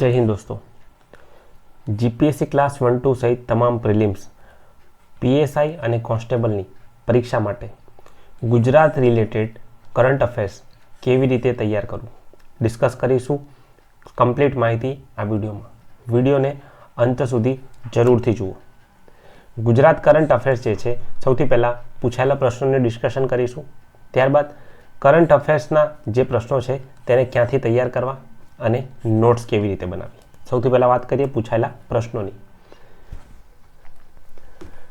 જય હિન્દ દોસ્તો, GPSC class 1-2 સહિત તમામ પ્રિલિમ્સ, પીએસઆઈ અને કોન્સ્ટેબલની પરીક્ષા માટે ગુજરાત રિલેટેડ કરંટ અફેર્સ કેવી રીતે તૈયાર કરવું ડિસ્કસ કરીશું. કમ્પ્લીટ માહિતી આ વિડીયોમાં. વિડીયોને અંત સુધી જરૂરથી જુઓ. ગુજરાત કરંટ અફેર્સ જે છે, સૌથી પહેલાં પૂછાયેલા પ્રશ્નોને ડિસ્કશન કરીશું. ત્યારબાદ કરંટ અફેર્સના જે પ્રશ્નો છે તેને ક્યાંથી તૈયાર કરવા અને નોટ્સ કેવી રીતે બનાવવી. સૌથી પહેલાં વાત કરીએ પૂછાયેલા પ્રશ્નોની.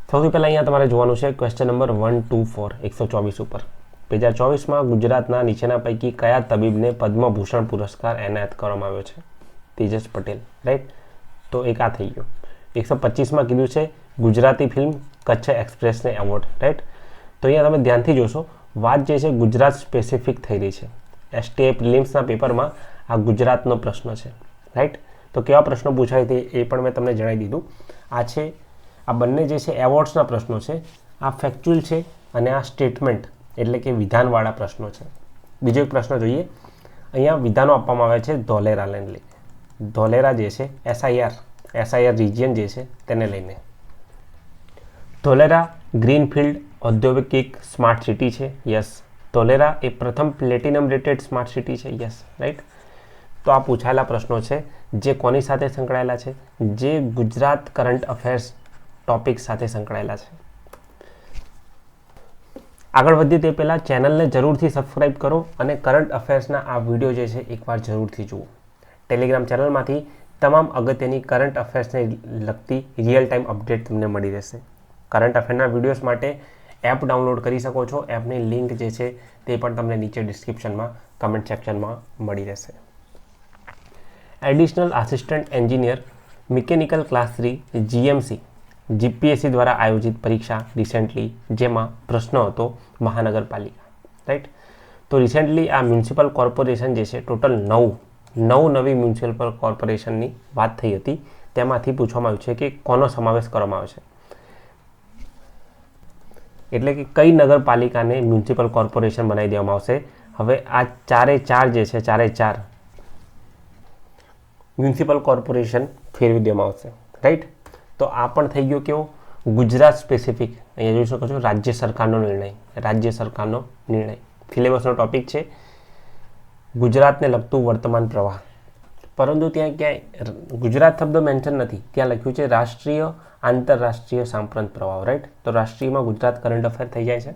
સૌથી પહેલાં અહીંયા તમારે જોવાનું છે ક્વેશ્ચન નંબર 124 124 ઉપર. 2024માં ગુજરાતના નીચેના પૈકી કયા તબીબને પદ્મભૂષણ પુરસ્કાર એનાયત કરવામાં આવ્યો છે? તેજસ પટેલ, રાઈટ. તો એક આ થઈ ગયો. 125માં કીધું છે ગુજરાતી ફિલ્મ કચ્છ એક્સપ્રેસને એવોર્ડ, રાઈટ. તો અહીંયા તમે ધ્યાનથી જોશો, વાત જે છે ગુજરાત સ્પેસિફિક થઈ રહી છે. એસટીએ પ્રિલિમ્સના પેપરમાં આ ગુજરાતનો પ્રશ્ન છે, રાઈટ. તો કેવા પ્રશ્નો પૂછાય તે એ પણ મેં તમને જણાવી દીધું. આ બંને જે છે એવોર્ડ્સના પ્રશ્નો છે. આ ફેક્ચ્યુઅલ છે અને આ સ્ટેટમેન્ટ એટલે કે વિધાનવાળા પ્રશ્નો છે. બીજો એક પ્રશ્ન જોઈએ. અહીંયા વિધાનો આપવામાં આવે છે ધોલેરાને લઈને. ધોલેરા જે છે એસઆઈઆર રિજિયન જે છે તેને લઈને. ધોલેરા ગ્રીનફિલ્ડ ઔદ્યોગિક સ્માર્ટ સિટી છે. યસ. ધોલેરા એ પ્રથમ પ્લેટિનમ રેટેડ સ્માર્ટ સિટી છે. Yes, right. તો આ પૂછાયેલા પ્રશ્નો છે જે કોની સાથે સંકળાયેલા છે? જે ગુજરાત કરંટ અફેર્સ ટોપિક સાથે સંકળાયેલા છે. આગળ વધીએ તે પહેલાં ચેનલને જરૂરથી સબસ્ક્રાઈબ કરો અને કરંટ અફેર્સના આ વિડીયો જે છે એકવાર જરૂરથી જુઓ. ટેલિગ્રામ ચેનલમાંથી તમામ અગત્યની કરંટ અફેર્સને લગતી રિયલ ટાઈમ અપડેટ તમને મળી રહેશે. કરંટ અફેરના વિડીયોઝ માટે એપ ડાઉનલોડ કરી શકો છો. એપની લિંક જે છે તે પણ તમને નીચે ડિસ્ક્રિપ્શનમાં કમેન્ટ સેક્શનમાં મળી રહેશે. Additional assistant engineer mechanical class 3 GMC GPSC દ્વારા આયોજિત પરીક્ષા રિસેન્ટલી, જેમાં પ્રશ્ન હતો મહાનગરપાલિકા, રાઈટ. તો રિસેન્ટલી આ મ્યુનિસિપલ કોર્પોરેશન જે છે ટોટલ નવી મ્યુનિસિપલ કોર્પોરેશનની વાત થઈ હતી. તેમાંથી પૂછવામાં આવ્યું છે કે કોનો સમાવેશ કરવામાં આવે છે, એટલે કે કઈ નગરપાલિકાને મ્યુનિસિપલ કોર્પોરેશન બનાવી દેવામાં આવશે. હવે આ ચાર જે છે ચારે મ્યુનિસિપલ કોર્પોરેશન ફેરવી દેવામાં આવશે, રાઈટ. તો આ પણ થઈ ગયો કેવો ગુજરાત સ્પેસિફિક. અહીંયા જોઈ શકો છો રાજ્ય સરકારનો નિર્ણય. સિલેબસનો ટોપિક છે ગુજરાતને લગતું વર્તમાન પ્રવાહ, પરંતુ ત્યાં ક્યાંય ગુજરાત શબ્દ મેન્શન નથી. ત્યાં લખ્યું છે રાષ્ટ્રીય આંતરરાષ્ટ્રીય સાંપ્રત પ્રવાહ, રાઈટ. તો રાષ્ટ્રીયમાં ગુજરાત કરંટ અફેર થઈ જાય છે.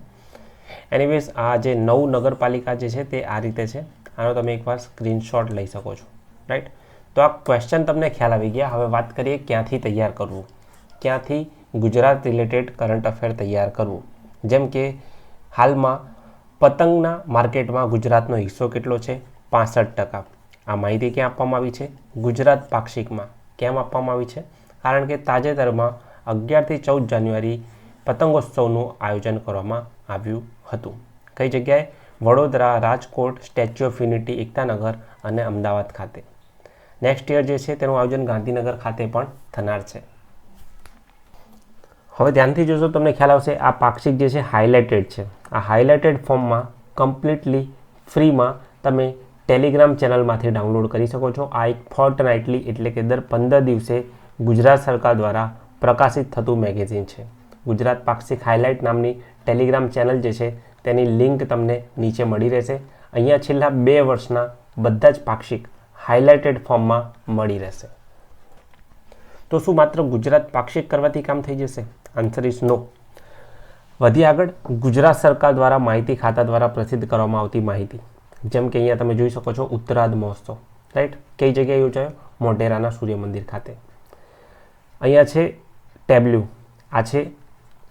એનીવેઝ આ જે નગરપાલિકા જે છે તે આ રીતે છે. આનો તમે એકવાર સ્ક્રીનશોટ લઈ શકો છો, રાઈટ. તો આ ક્વેશ્ચન તમને ખ્યાલ આવી ગયા. હવે વાત કરીએ ક્યાંથી તૈયાર કરવું, ક્યાંથી ગુજરાત રિલેટેડ કરંટ અફેર તૈયાર કરવું. જેમ કે હાલમાં પતંગના માર્કેટમાં ગુજરાતનો હિસ્સો કેટલો છે? 65%. આ માહિતી ક્યાં આપવામાં આવી છે? ગુજરાત પાક્ષિકમાં. કેમ આપવામાં આવી છે? કારણ કે તાજેતરમાં 11 થી 14 જાન્યુઆરી પતંગોત્સવનું આયોજન કરવામાં આવ્યું હતું. કઈ જગ્યાએ? Vadodara, Rajkot, statue of unity, Ektanagar અને અમદાવાદ ખાતે. નેક્સ્ટ યર જે છે તેનું આયોજન ગાંધીનગર ખાતે પણ થનાર છે. હવે ધ્યાનથી જોશો તમને ખ્યાલ આવશે. આ પાક્ષિક જે છે હાઇલાઇટેડ છે. આ હાઇલાઇટેડ ફોર્મમાં કમ્પ્લીટલી ફ્રીમાં તમે ટેલિગ્રામ ચેનલમાંથી ડાઉનલોડ કરી શકો છો. આ એક ફોર્ટનાઇટલી એટલે કે દર 15 દિવસે ગુજરાત સરકાર દ્વારા પ્રકાશિત થતું મેગેઝિન છે. ગુજરાત પાક્ષિક હાઇલાઇટ નામની ટેલિગ્રામ ચેનલ જે છે તેની લિંક તમને નીચે મળી રહેશે. અહીંયા છેલ્લા 2 વર્ષના બધા જ પાક્ષિક હાઇલાઇટેડ ફોર્મમાં મળી રહેશે. તો શું માત્ર ગુજરાત પાક્ષિક કરવાથી કામ થઈ જશે? Answer is no. વધી આગળ ગુજરાત સરકાર દ્વારા માહિતી ખાતા દ્વારા પ્રસિદ્ધ કરવામાં આવતી માહિતી, જેમ કે અહીંયા તમે જોઈ શકો છો ઉત્તરાધ મહોત્સવ, રાઈટ. કઈ જગ્યાએ યોજાયો? મોઢેરાના સૂર્ય મંદિર ખાતે. અહીંયા છે ટેબ્લ્યુ. આ છે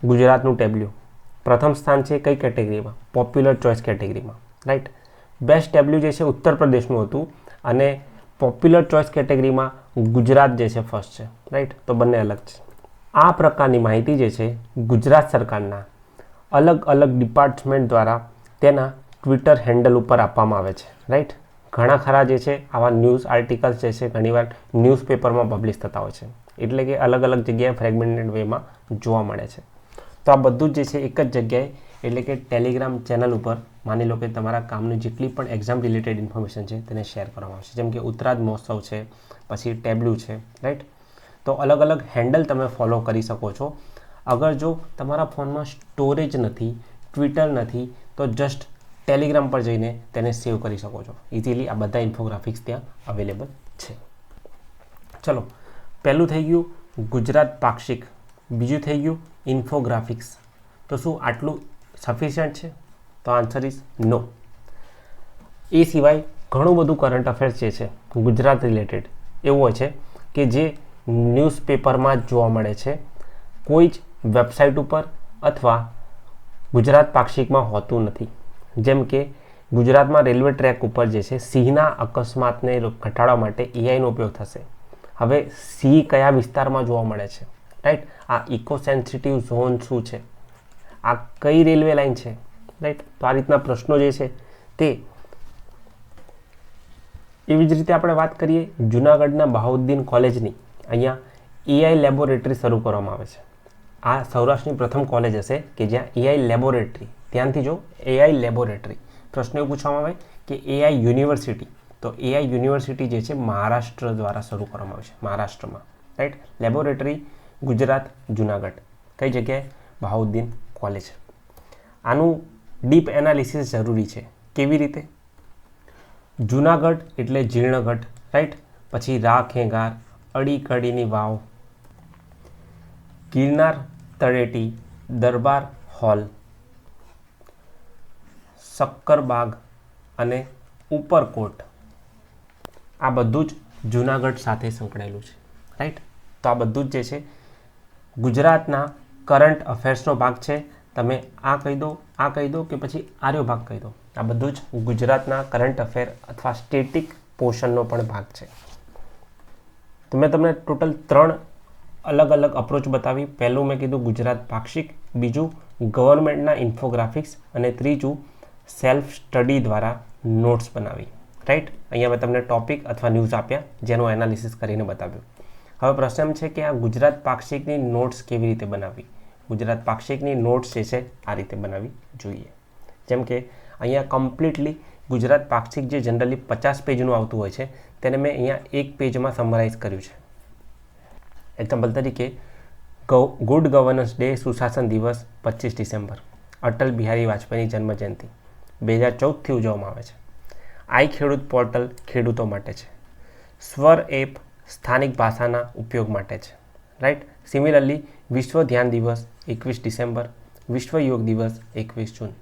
ગુજરાતનું ટેબ્લ્યુ. પ્રથમ સ્થાન છે કઈ કેટેગરીમાં? પોપ્યુલર ચોઇસ કેટેગરીમાં, રાઈટ. બેસ્ટ ટેબ્લ્યુ જે છે ઉત્તર પ્રદેશનું હતું અને પોપ્યુલર ચોઇસ કેટેગરીમાં ગુજરાત જે છે ફર્સ્ટ છે, રાઈટ. તો બંને અલગ છે. આ પ્રકારની માહિતી જે છે ગુજરાત સરકારના અલગ ડિપાર્ટમેન્ટ દ્વારા તેના ટ્વિટર હેન્ડલ ઉપર આપવામાં આવે છે, રાઈટ. ઘણા ખરા જે છે આવા ન્યૂઝ આર્ટિકલ્સ જે છે ઘણીવાર ન્યૂઝપેપરમાં પબ્લિશ થતા હોય છે, એટલે કે અલગ જગ્યાએ ફ્રેગમેન્ટેડ વેમાં જોવા મળે છે. તો આ બધું જ જે છે એક જ જગ્યાએ એટલે કે ટેલિગ્રામ ચેનલ ઉપર માની લો કે તમારા કામની જેટલી પણ એક્ઝામ રિલેટેડ ઇન્ફોર્મેશન છે તેને શેર કરવામાં આવશે. જેમ કે ઉત્તરાધ મહોત્સવ છે, પછી ટેબ્લ્યુ છે, રાઈટ. તો અલગ અલગ હેન્ડલ તમે ફોલો કરી શકો છો. અગર જો તમારા ફોનમાં સ્ટોરેજ નથી, ટ્વિટર નથી, તો જસ્ટ ટેલિગ્રામ પર જઈને તેને સેવ કરી શકો છો ઇઝીલી. આ બધા ઇન્ફોગ્રાફિક્સ ત્યાં અવેલેબલ છે. ચલો, પહેલું થઈ ગયું ગુજરાત પાક્ષિક, બીજું થઈ ગયું ઇન્ફોગ્રાફિક્સ. તો શું આટલું સફિશિયન્ટ છે? તો આન્સર ઇઝ નો. એ સિવાય ઘણું બધું કરંટ અફેર્સ જે છે ગુજરાત રિલેટેડ એવું હોય છે કે જે ન્યૂઝપેપરમાં જ જોવા મળે છે, કોઈ જ વેબસાઇટ ઉપર અથવા ગુજરાત પાક્ષિકમાં હોતું નથી. જેમ કે ગુજરાતમાં રેલવે ટ્રેક ઉપર જે છે સિંહના અકસ્માતને ઘટાડવા માટે એઆઈનો ઉપયોગ થશે. હવે સિંહ કયા વિસ્તારમાં જોવા મળે છે, રાઈટ? આ ઇકો સેન્સિટિવ ઝોન શું છે, આ કઈ રેલવે લાઇન છે, રાઈટ? તો આ રીતના પ્રશ્નો જે છે તે. એવી જ રીતે આપણે વાત કરીએ જૂનાગઢના બહાઉદ્દીન કોલેજની. અહીંયા એઆઈ લેબોરેટરી શરૂ કરવામાં આવે છે. આ સૌરાષ્ટ્રની પ્રથમ કોલેજ હશે કે જ્યાં એઆઈ લેબોરેટરી, ધ્યાનથી જો, એઆઈ લેબોરેટરી. પ્રશ્ન એવું પૂછવામાં આવે કે એઆઈ યુનિવર્સિટી. તો એઆઈ યુનિવર્સિટી જે છે મહારાષ્ટ્ર દ્વારા શરૂ કરવામાં આવે છે, મહારાષ્ટ્રમાં, રાઈટ. લેબોરેટરી ગુજરાત જૂનાગઢ કઈ જગ્યાએ? બહાઉદ્દીન કોલેજ. આનું ડીપ એનાલિસિસ જરૂરી છે. કેવી રીતે? જૂનાગઢ એટલે જીર્ણગઢ, રાઈટ. પછી રાખેગાર, અડી કડીની વાવ, ગિરનાર તળેટી, દરબાર હોલ, શક્કરબાગ અને ઉપરકોટ. આ બધું જ જૂનાગઢ સાથે સંકળાયેલું છે, રાઈટ. તો આ બધું જ જે છે ગુજરાતના કરંટ અફેર્સનો ભાગ છે. તમે આ કહી દો, આ કહી દો, કે પછી આર્યો ભાગ કહી દો. આ બધું જ ગુજરાતના કરંટ અફેર અથવા સ્ટેટિક પોર્શનનો પણ ભાગ છે. તો મેં તમને ટોટલ 3 અલગ અલગ અપ્રોચ બતાવી. પહેલું મેં કીધું ગુજરાત પાક્ષિક, બીજું ગવર્મેન્ટના ઇન્ફોગ્રાફિક્સ અને ત્રીજું સેલ્ફ સ્ટડી દ્વારા નોટ્સ બનાવી, રાઈટ. અહીંયા મેં તમને ટોપિક અથવા ન્યૂઝ આપ્યા જેનું એનાલિસિસ કરીને બતાવ્યું. હવે પ્રશ્ન એમ છે કે આ ગુજરાત પાક્ષિકની નોટ્સ કેવી રીતે બનાવવી? ગુજરાત પાક્ષિકની નોટ્સ જે છે આ રીતે બનાવવી જોઈએ. જેમ કે અહીંયા કમ્પ્લીટલી ગુજરાત પાક્ષિક જે જનરલી 50 પેજનું આવતું હોય છે તેને મેં અહીંયા 1 પેજમાં સમરાઇઝ કર્યું છે. એક્ઝામ્પલ તરીકે ગુડ ગવર્નન્સ ડે, સુશાસન દિવસ 25 ડિસેમ્બર, અટલ બિહારી વાજપેયીની જન્મજયંતિ 2014થી ઉજવવામાં આવે છે. આઈ ખેડૂત પોર્ટલ ખેડૂતો માટે છે. સ્વર એપ સ્થાનિક ભાષાના ઉપયોગ માટે છે, રાઈટ. સિમિલરલી વિશ્વ ધ્યાન દિવસ 21 ડિસેમ્બર, વિશ્વ યોગ દિવસ 21 જૂન.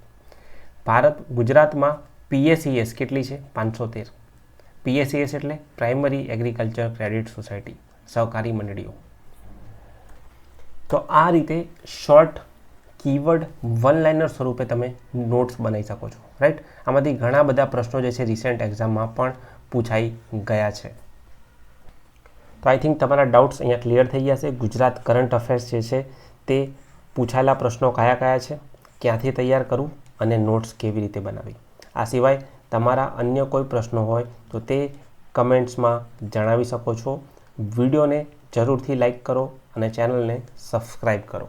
ગુજરાતમાં PSES કેટલી છે? 513. PSES એટલે પ્રાઇમરી એગ્રીકલ્ચર ક્રેડિટ સોસાયટી, સહકારી મંડળીઓ. તો આ રીતે શોર્ટ કીવર્ડ વન લાઇનર સ્વરૂપે તમે નોટ્સ બનાવી શકો છો, રાઈટ. આમાંથી ઘણા બધા પ્રશ્નો જે છે રિસેન્ટ એક્ઝામમાં પણ પૂછાઈ ગયા છે. તો આઈ થિંક તમારા ડાઉટ્સ અહીંયા ક્લિયર થઈ ગયા છે. ગુજરાત કરંટ અફેર્સ જે છે તે પૂછાયેલા પ્રશ્નો કયા કયા છે, ક્યાંથી તૈયાર કરવું અને નોટ્સ કેવી રીતે બનાવી. આ સિવાય તમારા અન્ય કોઈ પ્રશ્નો હોય તો તે કમેન્ટ્સમાં જણાવી શકો છો. વિડીયોને જરૂરથી લાઈક કરો અને ચેનલને સબસ્ક્રાઈબ કરો.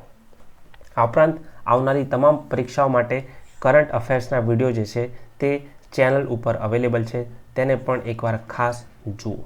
આ ઉપરાંત આવનારી તમામ પરીક્ષાઓ માટે કરંટ અફેર્સના વિડીયો જે છે તે ચેનલ ઉપર અવેલેબલ છે, તેને પણ એકવાર ખાસ જુઓ.